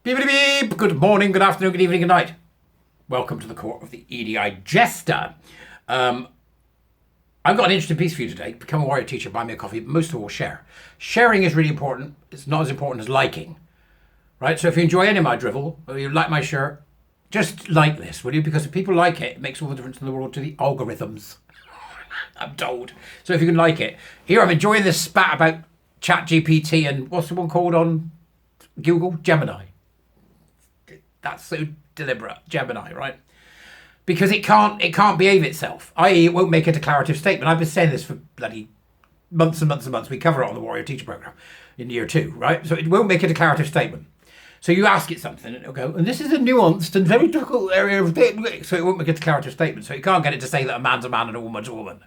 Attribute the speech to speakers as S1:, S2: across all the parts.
S1: Beep, beep, beep. Good morning, good afternoon, good evening, good night. Welcome to the court of the EDI Jester. I've got an interesting piece for you today. Become a warrior teacher, buy me a coffee, but most of all, share. Sharing is really important. It's not as important as liking, right? So if you enjoy any of my drivel, or you like my shirt, just like this, will you? Because if people like it, it makes all the difference in the world to the algorithms, I'm told. So if you can like it. Here, I'm enjoying this spat about ChatGPT and what's the one called on Google? Gemini. That's so deliberate, Gemini, right? Because it can't behave itself, i.e. it won't make a declarative statement. I've been saying this for bloody months and months and months. We cover it on the Warrior Teacher Program in year 2, right? So it won't make a declarative statement. So you ask it something and it'll go, and this is a nuanced and very difficult area of it. So it won't make a declarative statement. So you can't get it to say that a man's a man and a woman's a woman.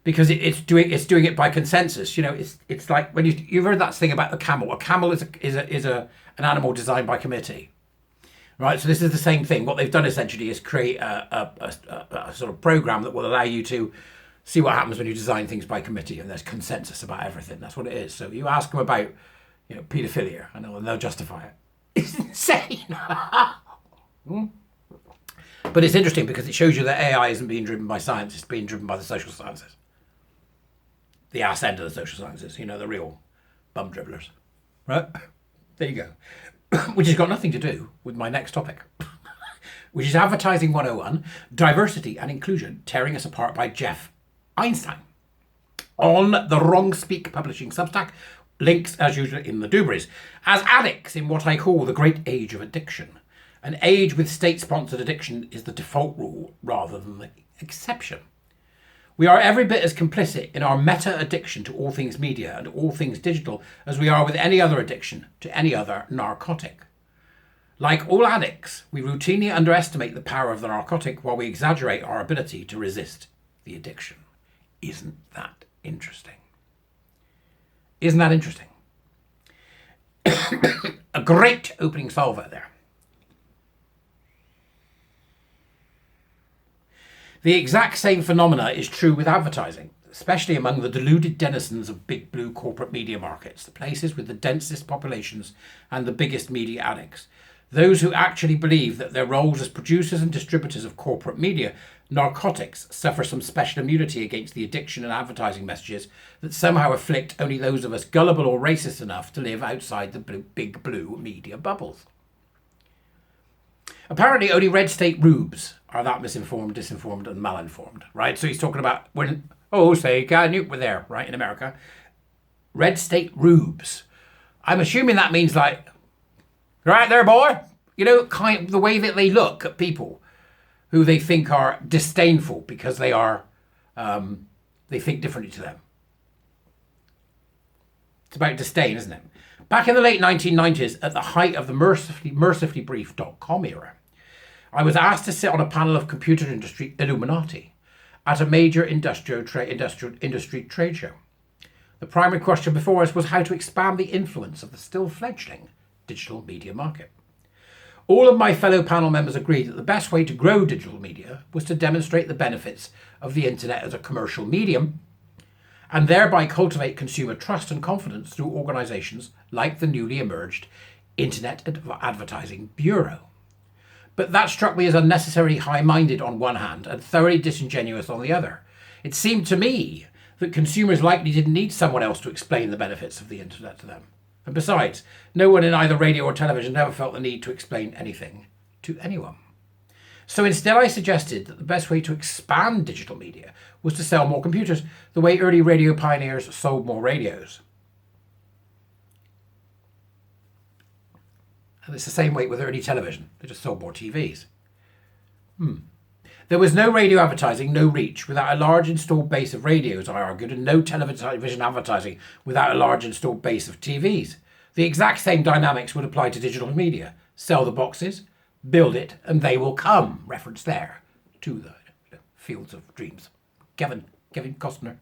S1: Because it's doing it by consensus. You know, it's like when you've heard that thing about the camel. A camel is an animal designed by committee. Right, so this is the same thing. What they've done essentially is create a sort of program that will allow you to see what happens when you design things by committee, and there's consensus about everything. That's what it is. So you ask them about, paedophilia, and they'll justify it. It's insane. But it's interesting because it shows you that AI isn't being driven by science; it's being driven by the social sciences, the ass end of the social sciences. The real bum dribblers. Right? There you go. Which has got nothing to do with my next topic, which is Advertising 101, Diversity and Inclusion, Tearing Us Apart by Jeff Einstein. On the Wrong Speak Publishing Substack, links as usual in the Dubries. As addicts in what I call the great age of addiction, an age with state-sponsored addiction is the default rule rather than the exception. We are every bit as complicit in our meta-addiction to all things media and all things digital as we are with any other addiction to any other narcotic. Like all addicts, we routinely underestimate the power of the narcotic while we exaggerate our ability to resist the addiction. Isn't that interesting? Isn't that interesting? A great opening salvo there. The exact same phenomena is true with advertising, especially among the deluded denizens of big blue corporate media markets, the places with the densest populations and the biggest media addicts. Those who actually believe that their roles as producers and distributors of corporate media, narcotics, suffer some special immunity against the addiction and advertising messages that somehow afflict only those of us gullible or racist enough to live outside the big blue media bubbles. Apparently only red state rubes are that misinformed, disinformed and malinformed, right? So he's talking about when, say, Newt were there, right, in America. Red state rubes. I'm assuming that means like, right there, boy. Kind of the way that they look at people who they think are disdainful because they are, they think differently to them. It's about disdain, isn't it? Back in the late 1990s, at the height of the mercifully brief dotcom era, I was asked to sit on a panel of computer industry Illuminati at a major industry trade show. The primary question before us was how to expand the influence of the still fledgling digital media market. All of my fellow panel members agreed that the best way to grow digital media was to demonstrate the benefits of the internet as a commercial medium and thereby cultivate consumer trust and confidence through organisations like the newly emerged Internet Advertising Bureau. But that struck me as unnecessarily high-minded on one hand and thoroughly disingenuous on the other. It seemed to me that consumers likely didn't need someone else to explain the benefits of the internet to them. And besides, no one in either radio or television ever felt the need to explain anything to anyone. So instead I suggested that the best way to expand digital media was to sell more computers, the way early radio pioneers sold more radios. And it's the same way with early television. They just sold more TVs. There was no radio advertising, no reach, without a large installed base of radios, I argued, and no television advertising without a large installed base of TVs. The exact same dynamics would apply to digital media. Sell the boxes, build it, and they will come. Reference there to the Fields of Dreams. Kevin Costner.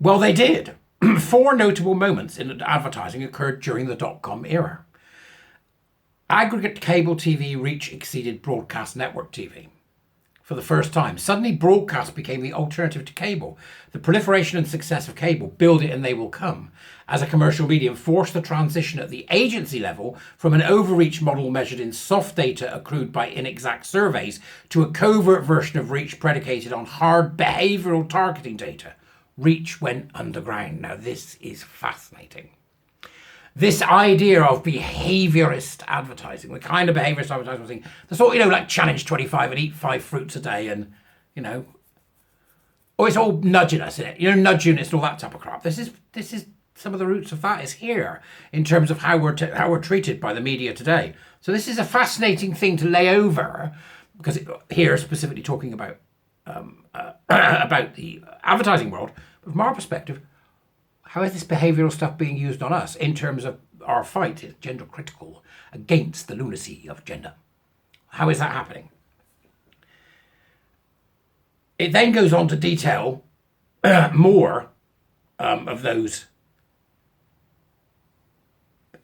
S1: Well, they did. 4 notable moments in advertising occurred during the dotcom era. Aggregate cable TV reach exceeded broadcast network TV. for the first time. Suddenly broadcast became the alternative to cable. The proliferation and success of cable, build it and they will come, as a commercial medium forced the transition at the agency level from an overreach model measured in soft data accrued by inexact surveys to a covert version of reach predicated on hard behavioural targeting data. Reach went underground. Now this is fascinating. This idea of behaviourist advertising, the kind of behaviourist advertising, the sort, like challenge 25 and eat 5 fruits a day and, it's all nudging us in it, nudge units and all that type of crap. This is some of the roots of that is here in terms of how we're treated by the media today. So this is a fascinating thing to lay over, because here specifically talking about the advertising world. But from our perspective, how is this behavioural stuff being used on us in terms of our fight, is gender critical, against the lunacy of gender? How is that happening? It then goes on to detail more of those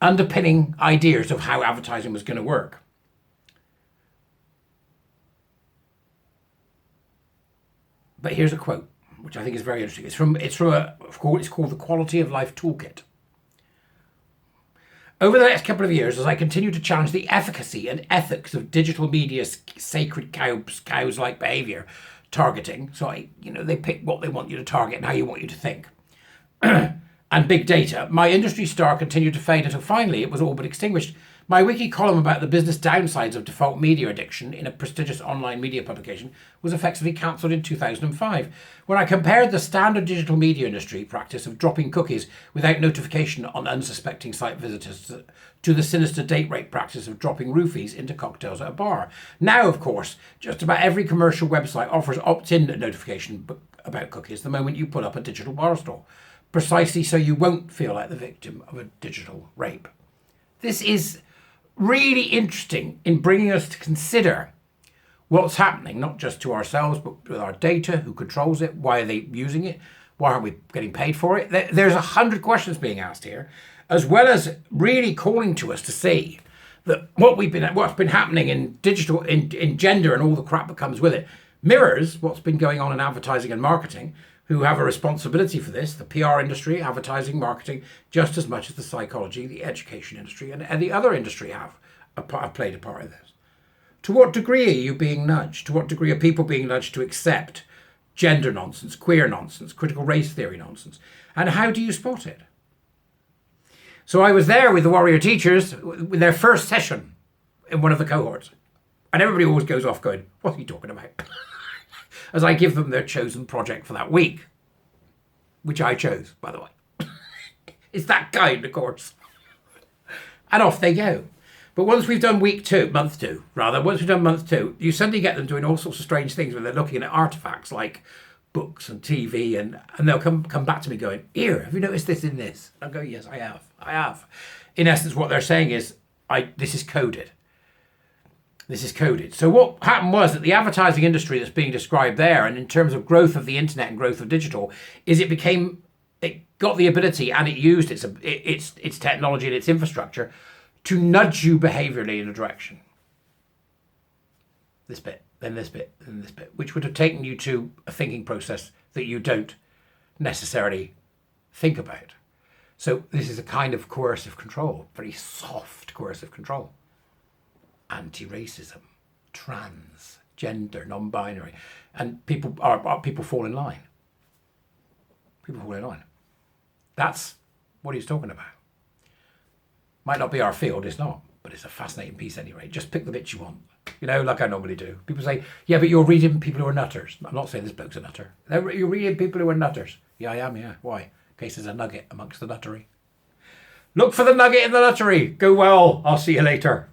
S1: underpinning ideas of how advertising was going to work. But here's a quote, which I think is very interesting. It's called the Quality of Life Toolkit. Over the next couple of years, as I continue to challenge the efficacy and ethics of digital media's sacred cows-like behaviour targeting, so they pick what they want you to target and how you want you to think, and big data, my industry star continued to fade until finally it was all but extinguished. My wiki column about the business downsides of default media addiction in a prestigious online media publication was effectively cancelled in 2005. When I compared the standard digital media industry practice of dropping cookies without notification on unsuspecting site visitors to the sinister date rape practice of dropping roofies into cocktails at a bar. Now, of course, just about every commercial website offers opt-in notification about cookies the moment you put up a digital bar stall, precisely so you won't feel like the victim of a digital rape. This is really interesting in bringing us to consider what's happening, not just to ourselves, but with our data, who controls it, why are they using it, why aren't we getting paid for it? There's 100 questions being asked here, as well as really calling to us to see that what's been happening in digital, in gender and all the crap that comes with it, mirrors what's been going on in advertising and marketing, who have a responsibility for this, the PR industry, advertising, marketing, just as much as the psychology, the education industry, and the other industry have played a part in this. To what degree are you being nudged? To what degree are people being nudged to accept gender nonsense, queer nonsense, critical race theory nonsense? And how do you spot it? So I was there with the warrior teachers with their first session in one of the cohorts. And everybody always goes off going, what are you talking about? As I give them their chosen project for that week, which I chose, by the way. It's that kind of course. And off they go. But once we've done once we've done month 2, you suddenly get them doing all sorts of strange things when they're looking at artifacts like books and TV, and they'll come back to me going, here, have you noticed this in this? And I'll go, yes, I have. In essence, what they're saying is, this is coded. This is coded. So what happened was that the advertising industry that's being described there, and in terms of growth of the internet and growth of digital, is it got the ability, and it used its technology and its infrastructure to nudge you behaviourally in a direction. This bit, then this bit, then this bit, which would have taken you to a thinking process that you don't necessarily think about. So this is a kind of coercive control, very soft coercive control. Anti-racism, trans, gender, non-binary, and people fall in line. People fall in line. That's what he's talking about. Might not be our field, it's not, but it's a fascinating piece anyway. Just pick the bits you want, like I normally do. People say, yeah, but you're reading people who are nutters. I'm not saying this bloke's a nutter. You're reading people who are nutters. Yeah, I am, yeah. Why? In case there's a nugget amongst the nuttery. Look for the nugget in the nuttery. Go well. I'll see you later.